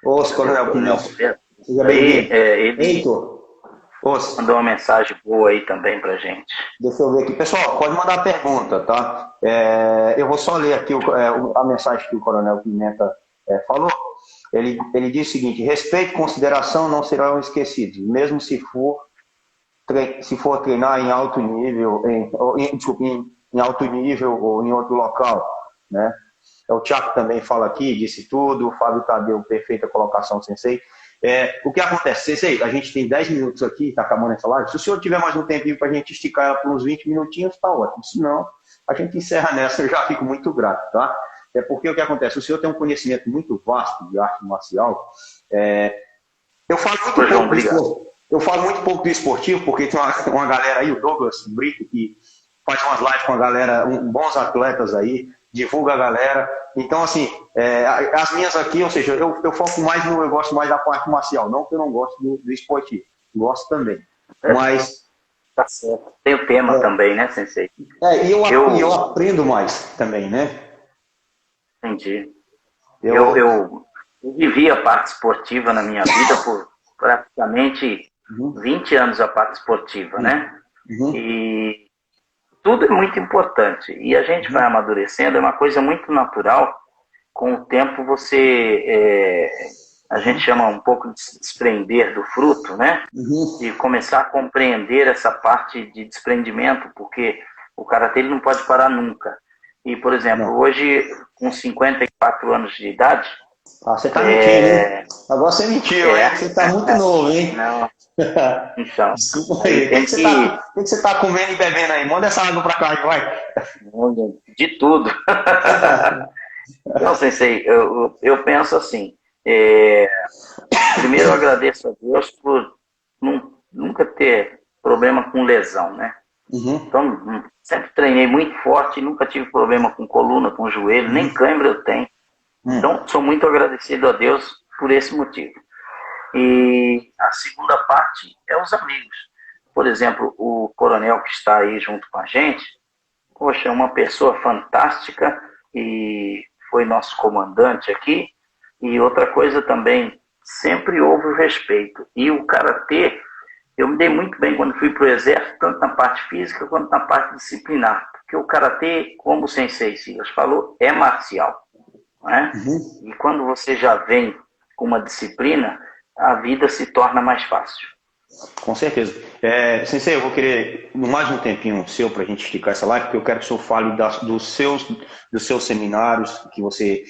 Ô, Coronel Pimenta. Seja bem-vindo. Ele Heitor. Mandou uma mensagem boa aí também pra gente. Deixa eu ver aqui. Pessoal, pode mandar pergunta, tá? Eu vou só ler aqui a mensagem que o Coronel Pimenta falou. Ele diz o seguinte: respeito e consideração não serão esquecidos, mesmo se for treinar em alto nível, em alto nível ou em outro local, né? O Thiago também fala aqui, disse tudo. O Fábio Tadeu, perfeita colocação, Sensei. O que acontece, Sensei? A gente tem 10 minutos aqui, tá acabando essa live. Se o senhor tiver mais um tempinho para a gente esticar ela por uns 20 minutinhos, tá ótimo. Se não, a gente encerra nessa, eu já fico muito grato, tá? Porque o que acontece? O senhor tem um conhecimento muito vasto de arte marcial. Eu falo muito pouco do esportivo, porque tem uma galera aí, o Douglas Brito, que faz umas lives com a galera, bons atletas aí, divulga a galera. Então, assim, as minhas aqui, ou seja, eu foco mais eu gosto mais da parte marcial, não que eu não gosto do esportivo, gosto também. Mas... Tá certo. Tem o tema também, né, Sensei? E eu aprendo mais também, né? Entendi. Eu vivi a parte esportiva na minha vida por praticamente 20 anos, a parte esportiva, né? E tudo é muito importante. E a gente vai amadurecendo, é uma coisa muito natural. Com o tempo a gente chama um pouco de se desprender do fruto, né? E começar a compreender essa parte de desprendimento, porque o karatê ele não pode parar nunca. E, por exemplo, hoje, com 54 anos de idade... você tá mentindo, hein? Agora você mentiu, hein? Você tá muito novo, hein? Não. Então... O que você tá comendo e bebendo aí? Manda essa água pra cá, vai. De tudo. Não, Sensei, eu penso assim... primeiro, eu agradeço a Deus por nunca ter problema com lesão, né? Então, sempre treinei muito forte, nunca tive problema com coluna, com joelho, nem cãibra eu tenho. Então, sou muito agradecido a Deus por esse motivo. E a segunda parte é os amigos. Por exemplo, o coronel que está aí junto com a gente, poxa, é uma pessoa fantástica e foi nosso comandante aqui. E outra coisa também, sempre houve o respeito. E o karatê, eu me dei muito bem quando fui para o exército, tanto na parte física quanto na parte disciplinar. Porque o karatê, como o Sensei Silas falou, é marcial. Né? E quando você já vem com uma disciplina, a vida se torna mais fácil. Com certeza. Sensei, eu vou querer mais um tempinho seu para a gente esticar essa live, porque eu quero que o senhor fale dos seus seminários que você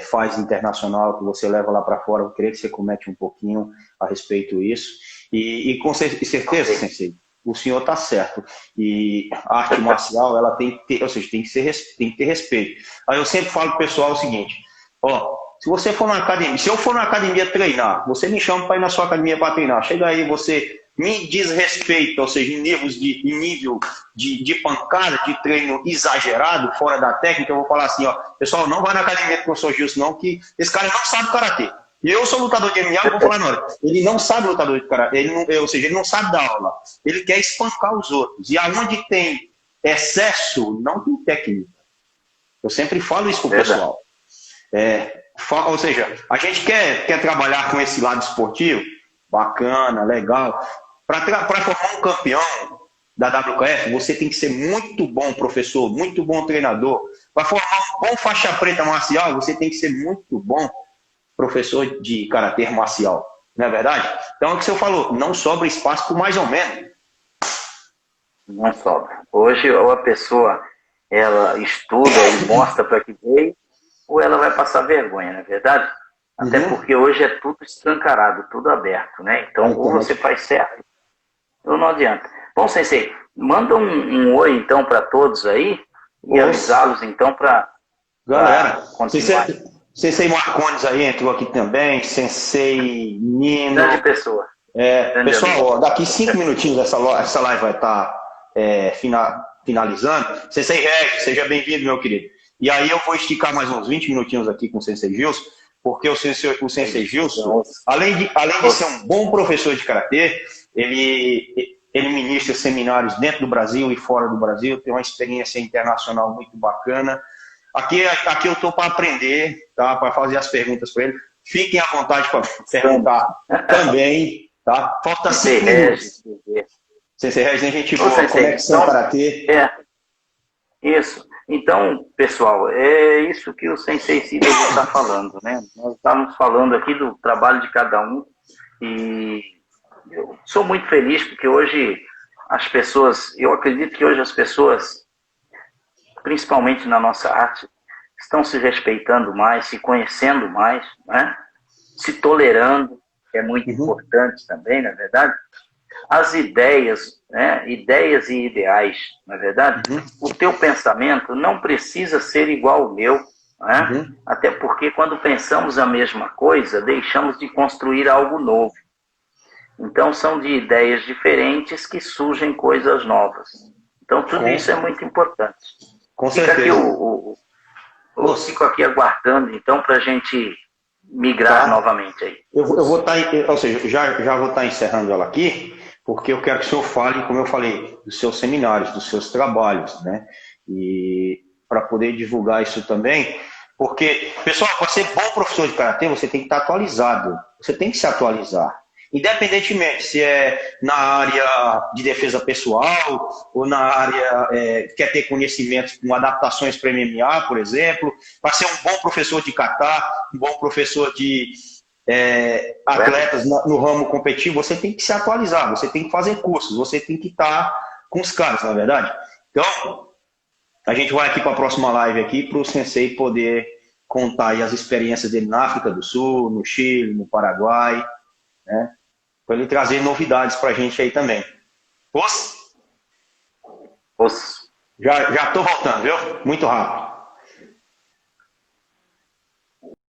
faz internacional, que você leva lá para fora. Eu queria que você comente um pouquinho a respeito disso. E com certeza, Sensei, o senhor está certo. E a arte marcial, ela tem que ter, ou seja, tem que ter respeito. Aí eu sempre falo pro pessoal o seguinte: se você for na academia, se eu for na academia treinar, você me chama para ir na sua academia para treinar. Chega aí, você me desrespeita, ou seja, em nível de pancada, de treino exagerado, fora da técnica, eu vou falar assim, pessoal, não vai na academia com o professor Gilson, não, que esse cara não sabe karatê. E eu sou lutador de MMA, eu vou falar na hora. Ele não sabe lutador de karatê, ou seja, ele não sabe dar aula. Ele quer espancar os outros. E aonde tem excesso, não tem técnica. Eu sempre falo isso pro pessoal. Ou seja, a gente quer trabalhar com esse lado esportivo, bacana, legal. Para formar um campeão da WKF, você tem que ser muito bom professor, muito bom treinador. Para formar um bom faixa preta marcial, você tem que ser muito bom professor de karatê marcial. Não é verdade? Então, é o que o senhor falou, não sobra espaço por mais ou menos. Não sobra. Hoje, ou a pessoa ela estuda e mostra para que veio, ou ela vai passar vergonha, não é verdade? Até porque hoje é tudo escancarado, tudo aberto, né? Então, ou você faz certo, ou não adianta. Bom, Sensei, manda um oi, então, para todos aí, e avisá-los, então, para continuar. Sensei Marcondes aí entrou aqui também, Sensei Nino. Grande pessoa. Pessoal, ó, daqui 5 minutinhos essa live vai estar finalizando. Sensei Regis, seja bem-vindo, meu querido. E aí eu vou esticar mais uns 20 minutinhos aqui com o Sensei Gilson, porque o Sensei Gilson, além de ser um bom professor de karatê, ele ministra seminários dentro do Brasil e fora do Brasil, tem uma experiência internacional muito bacana. Aqui eu estou para aprender, tá? Para fazer as perguntas para ele. Fiquem à vontade para perguntar também, tá? Falta 5 minutos. Sensei Regis, gente boa, Conexão Karatê. Isso. Então, pessoal, é isso que o Sensei Cida está falando, né? Nós estamos falando aqui do trabalho de cada um e eu sou muito feliz porque hoje eu acredito que hoje as pessoas, principalmente na nossa arte, estão se respeitando mais, se conhecendo mais, né? Se tolerando, que é muito importante também, na verdade. As ideias, né? Ideias e ideais, na verdade. O teu pensamento não precisa ser igual ao meu, né? Até porque quando pensamos a mesma coisa, deixamos de construir algo novo. Então são de ideias diferentes que surgem coisas novas. Então tudo isso é muito importante. Com certeza. Eu fico aqui aguardando, então, para a gente migrar novamente aí. Eu vou estar, ou seja, já vou estar encerrando ela aqui, porque eu quero que o senhor fale, como eu falei, dos seus seminários, dos seus trabalhos, né? E para poder divulgar isso também, porque, pessoal, para ser bom professor de karatê, você tem que estar atualizado, você tem que se atualizar. Independentemente se é na área de defesa pessoal ou na área quer ter conhecimentos com adaptações para MMA, por exemplo, para ser um bom professor de kata, um bom professor de atletas no ramo competitivo, você tem que se atualizar, você tem que fazer cursos, você tem que estar com os caras, na é verdade? Então, a gente vai aqui para a próxima live aqui para o Sensei poder contar aí as experiências dele na África do Sul, no Chile, no Paraguai, né? Para ele trazer novidades para a gente aí também. Já estou voltando, viu? Muito rápido.